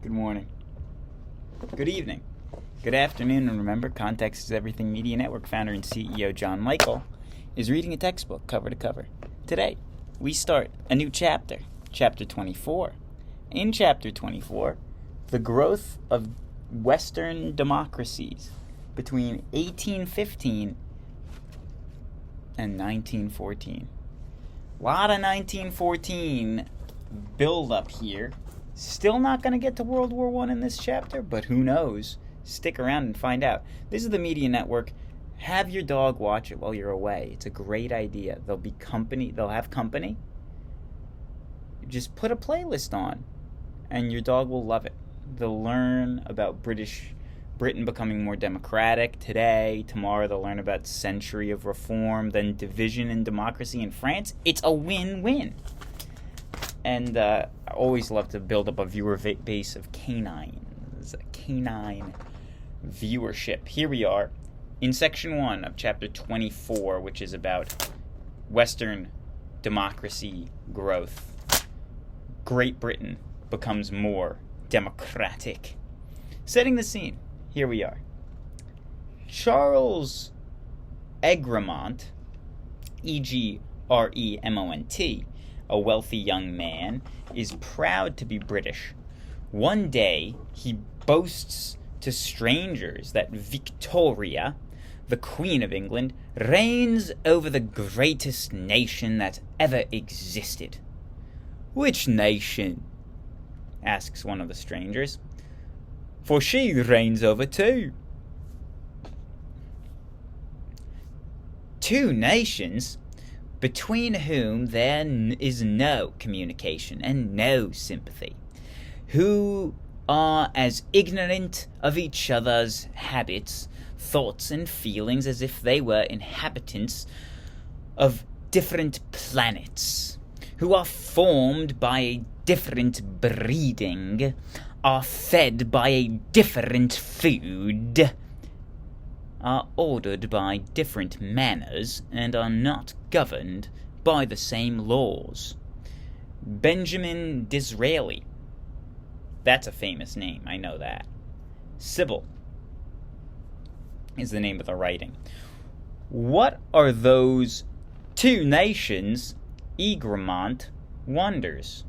Good morning. Good evening. Good afternoon, and remember, Context is Everything Media Network founder and CEO John Michael is reading a textbook cover to cover. Today, we start a new chapter, Chapter 24. In Chapter 24, the growth of Western democracies between 1815 and 1914. A lot of 1914 build up here. Still not going to get to World War I in this chapter, but who knows? Stick around and find out. This is the Media Network. Have your dog watch it while you're away. It's a great idea. They'll have company. Just put a playlist on, and your dog will love it. They'll learn about Britain becoming more democratic today. Tomorrow they'll learn about century of reform, then division and democracy in France. It's a win-win. And I always love to build up a viewer base of canines, canine viewership. Here we are in Section 1 of Chapter 24, which is about Western democracy growth. Great Britain becomes more democratic. Setting the scene, here we are. Charles Egremont, E-G-R-E-M-O-N-T, a wealthy young man, is proud to be British. One day, he boasts to strangers that Victoria, the Queen of England, reigns over the greatest nation that ever existed. "Which nation?" asks one of the strangers. "For she reigns over two." "Two nations? Between whom there is no communication and no sympathy, who are as ignorant of each other's habits, thoughts, and feelings as if they were inhabitants of different planets, who are formed by a different breeding, are fed by a different food, are ordered by different manners, and are not governed by the same laws." Benjamin Disraeli. That's a famous name, I know that. Sybil is the name of the writing. What are those two nations? Egremont wonders.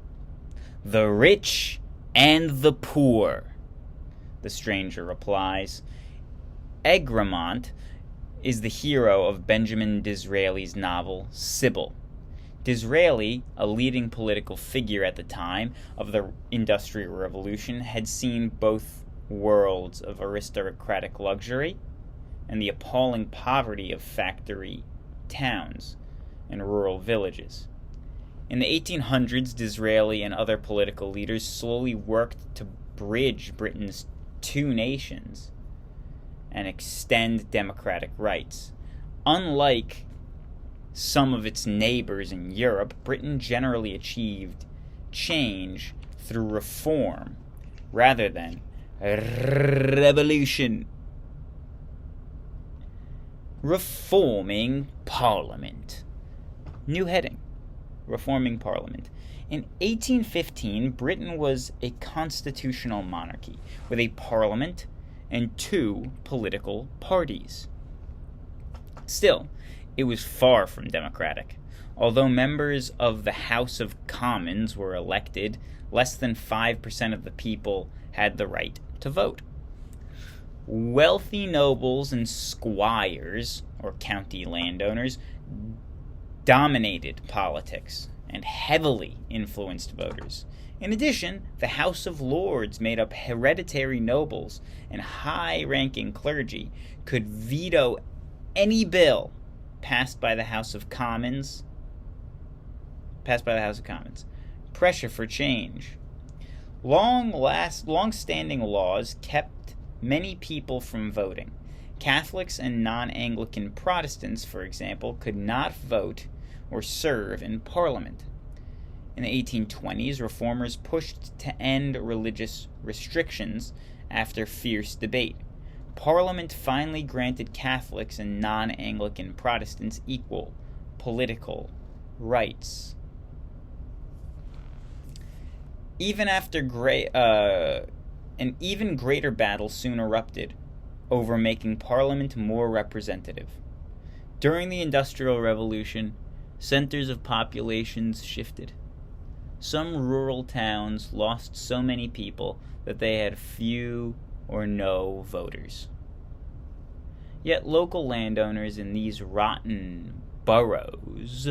"The rich and the poor," the stranger replies. Egremont is the hero of Benjamin Disraeli's novel Sybil. Disraeli, a leading political figure at the time of the Industrial Revolution, had seen both worlds of aristocratic luxury and the appalling poverty of factory towns and rural villages. In the 1800s, Disraeli and other political leaders slowly worked to bridge Britain's two nations and extend democratic rights. Unlike some of its neighbors in Europe, Britain generally achieved change through reform rather than revolution. Reforming Parliament. New heading: Reforming Parliament. In 1815, Britain was a constitutional monarchy with a parliament and two political parties. Still, it was far from democratic. Although members of the House of Commons were elected, less than 5% of the people had the right to vote. Wealthy nobles and squires, or county landowners, dominated politics and heavily influenced voters. In addition, the House of Lords, made up hereditary nobles and high-ranking clergy, could veto any bill passed by the House of Commons. Pressure for change. Long-standing laws kept many people from voting. Catholics and non-Anglican Protestants, for example, could not vote or serve in Parliament. In the 1820s, reformers pushed to end religious restrictions after fierce debate. Parliament finally granted Catholics and non-Anglican Protestants equal political rights. Even after An even greater battle soon erupted over making Parliament more representative. During the Industrial Revolution, centers of populations shifted. Some rural towns lost so many people that they had few or no voters. Yet local landowners in these rotten boroughs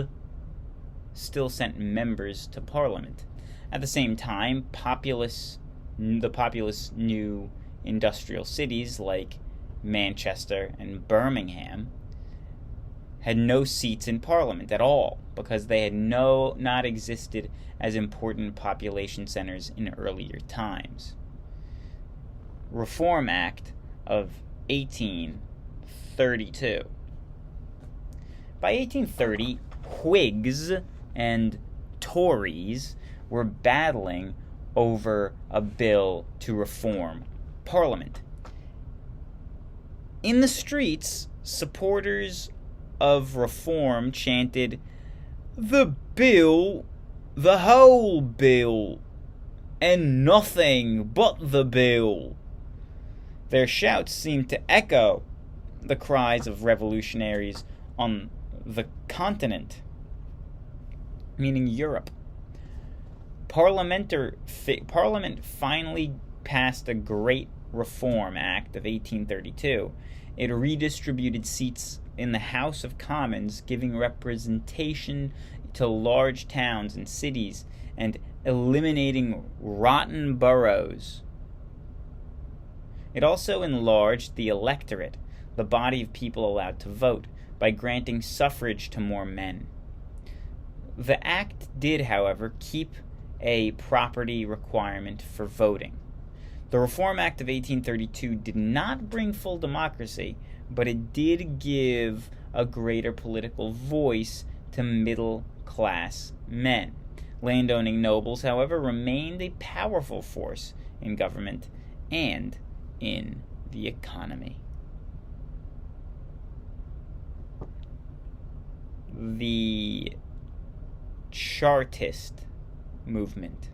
still sent members to Parliament. At the same time, the populous new industrial cities like Manchester and Birmingham had no seats in Parliament at all because they had not existed as important population centers in earlier times. Reform Act of 1832. By 1830, Whigs and Tories were battling over a bill to reform Parliament. In the streets, supporters of reform chanted, "The bill, the whole bill, and nothing but the bill." Their shouts seemed to echo the cries of revolutionaries on the continent, meaning Europe. Parliament finally passed a Great Reform Act of 1832. It redistributed seats in the House of Commons, giving representation to large towns and cities and eliminating rotten boroughs. It also enlarged the electorate, the body of people allowed to vote, by granting suffrage to more men. The act did, however, keep a property requirement for voting. The Reform Act of 1832 did not bring full democracy, but it did give a greater political voice to middle-class men. Landowning nobles, however, remained a powerful force in government and in the economy. The Chartist movement.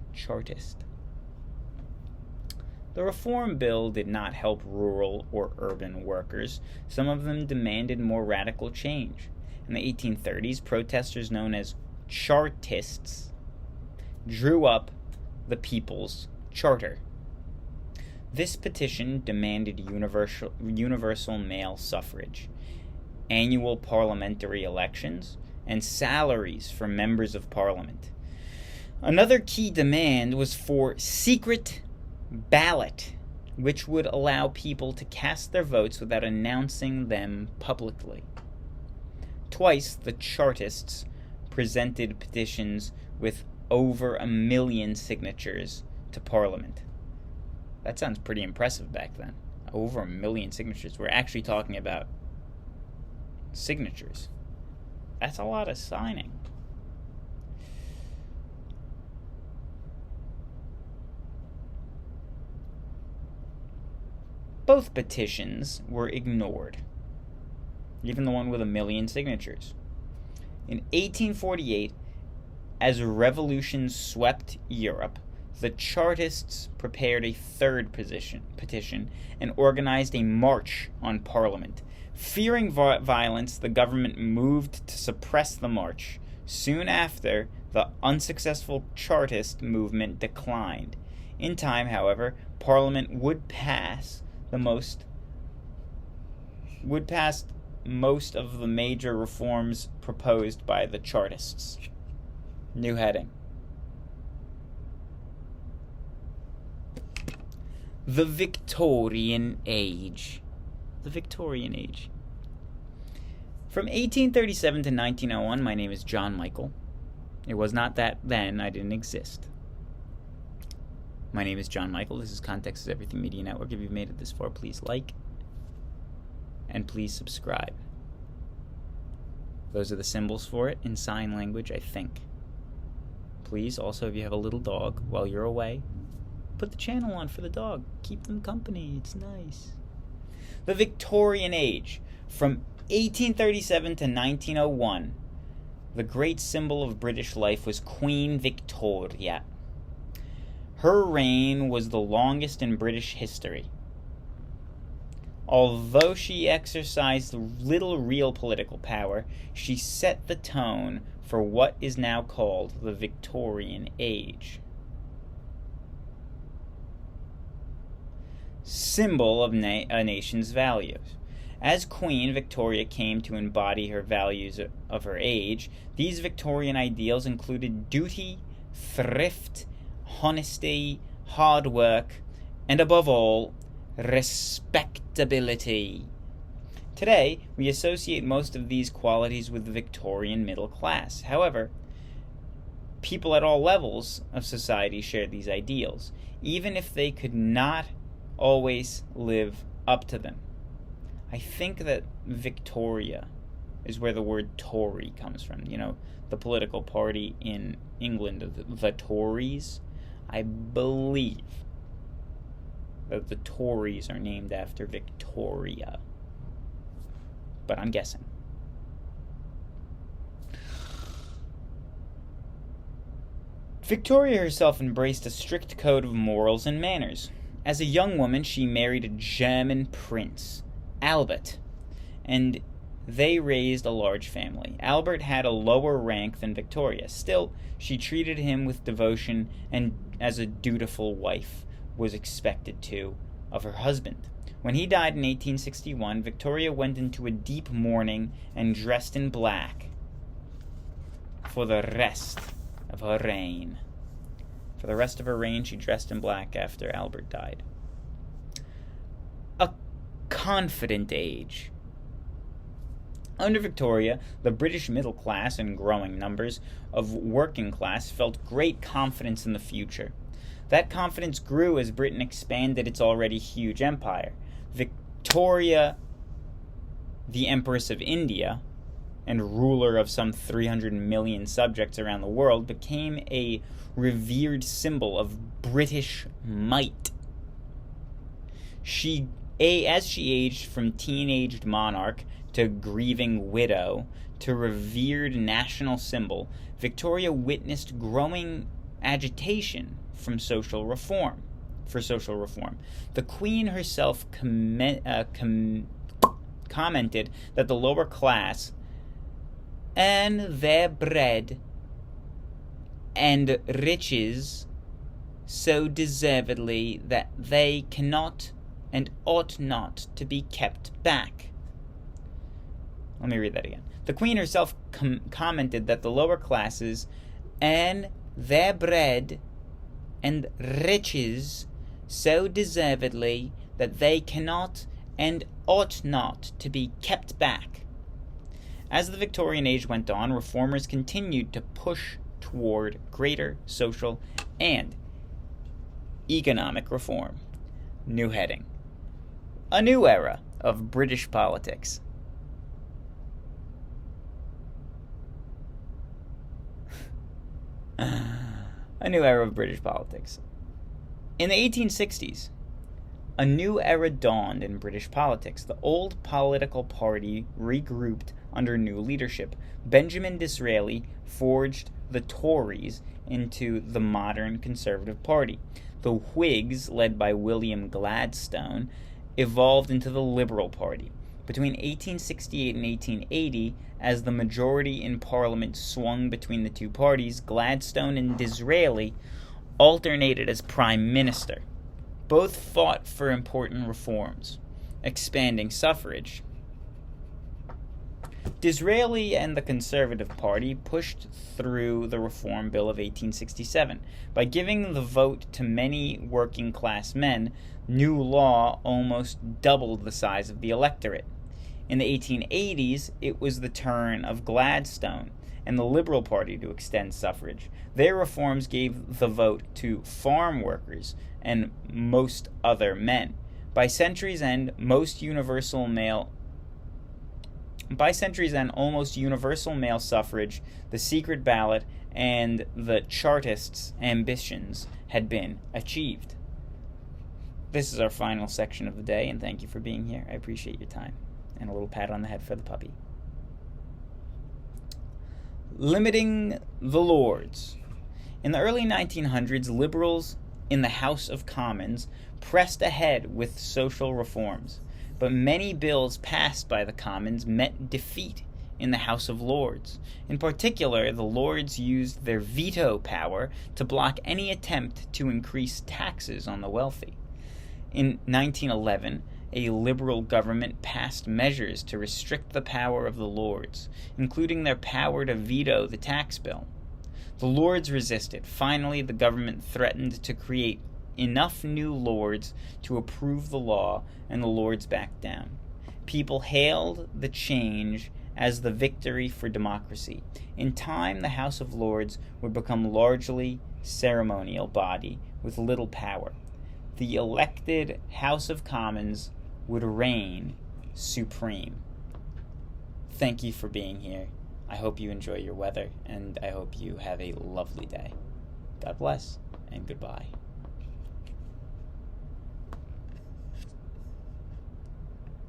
The Reform Bill did not help rural or urban workers. Some of them demanded more radical change. In the 1830s, protesters known as Chartists drew up the People's Charter. This petition demanded universal male suffrage, annual parliamentary elections, and salaries for members of Parliament. Another key demand was for secret ballot, which would allow people to cast their votes without announcing them publicly. Twice, the Chartists presented petitions with over 1 million signatures to Parliament. That sounds pretty impressive back then. Over 1 million signatures. We're actually talking about signatures. That's a lot of signing. Both petitions were ignored, even the one with 1 million signatures. In 1848, as revolution swept Europe, the Chartists prepared a third petition and organized a march on Parliament. Fearing violence, the government moved to suppress the march. Soon after, the unsuccessful Chartist movement declined. In time, however, Parliament would pass most of the major reforms proposed by the Chartists. New heading. The Victorian Age. The Victorian Age. From 1837 to 1901, my name is John Michael. It was not that then, I didn't exist. My name is John Michael. This is Context is Everything Media Network. If you've made it this far, please like and please subscribe. Those are the symbols for it in sign language, I think. Please, also, if you have a little dog while you're away, put the channel on for the dog. Keep them company. It's nice. The Victorian Age. From 1837 to 1901, the great symbol of British life was Queen Victoria. Her reign was the longest in British history. Although she exercised little real political power, she set the tone for what is now called the Victorian Age. Symbol of a nation's values. As Queen, Victoria came to embody her values of her age. These Victorian ideals included duty, thrift, honesty, hard work, and above all, respectability. Today, we associate most of these qualities with the Victorian middle class. However, people at all levels of society shared these ideals, even if they could not always live up to them. I think that Victoria is where the word Tory comes from. You know, the political party in England, the Tories. I believe that the Tories are named after Victoria. But I'm guessing. Victoria herself embraced a strict code of morals and manners. As a young woman, she married a German prince, Albert, and they raised a large family. Albert had a lower rank than Victoria. Still, she treated him with devotion and as a dutiful wife was expected to of her husband. When he died in 1861, Victoria went into a deep mourning and dressed in black for the rest of her reign. For the rest of her reign, she dressed in black after Albert died. A confident age. Under Victoria, the British middle class and growing numbers of working class felt great confidence in the future. That confidence grew as Britain expanded its already huge empire. Victoria, the Empress of India, and ruler of some 300 million subjects around the world, became a revered symbol of British might. As she aged from teenaged monarch to grieving widow to revered national symbol, Victoria witnessed growing agitation for social reform. The Queen herself commented that the lower class earn their bread and riches so deservedly that they cannot and ought not to be kept back. Let me read that again. The Queen herself commented that the lower classes earn their bread and riches so deservedly that they cannot and ought not to be kept back. As the Victorian age went on, reformers continued to push toward greater social and economic reform. New heading. A new era of British politics. A new era of British politics. In the 1860s, a new era dawned in British politics. The old political party regrouped under new leadership. Benjamin Disraeli forged the Tories into the modern Conservative Party. The Whigs, led by William Gladstone, evolved into the Liberal Party. Between 1868 and 1880, as the majority in Parliament swung between the two parties, Gladstone and Disraeli alternated as Prime Minister. Both fought for important reforms, expanding suffrage. Disraeli and the Conservative Party pushed through the Reform Bill of 1867. By giving the vote to many working-class men, new law almost doubled the size of the electorate. In the 1880s, it was the turn of Gladstone and the Liberal Party to extend suffrage. Their reforms gave the vote to farm workers and most other men. By centuries end, almost universal male suffrage, the secret ballot, and the Chartists' ambitions had been achieved. This is our final section of the day, and thank you for being here. I appreciate your time. And a little pat on the head for the puppy. Limiting the Lords. In the early 1900s, liberals in the House of Commons pressed ahead with social reforms, but many bills passed by the Commons met defeat in the House of Lords. In particular, the Lords used their veto power to block any attempt to increase taxes on the wealthy. In 1911, a Liberal government passed measures to restrict the power of the Lords, including their power to veto the tax bill. The Lords resisted. Finally, the government threatened to create enough new Lords to approve the law, and the Lords backed down. People hailed the change as the victory for democracy. In time, the House of Lords would become largely ceremonial body with little power. The elected House of Commons would reign supreme. Thank you for being here. I hope you enjoy your weather, and I hope you have a lovely day. God bless, and goodbye.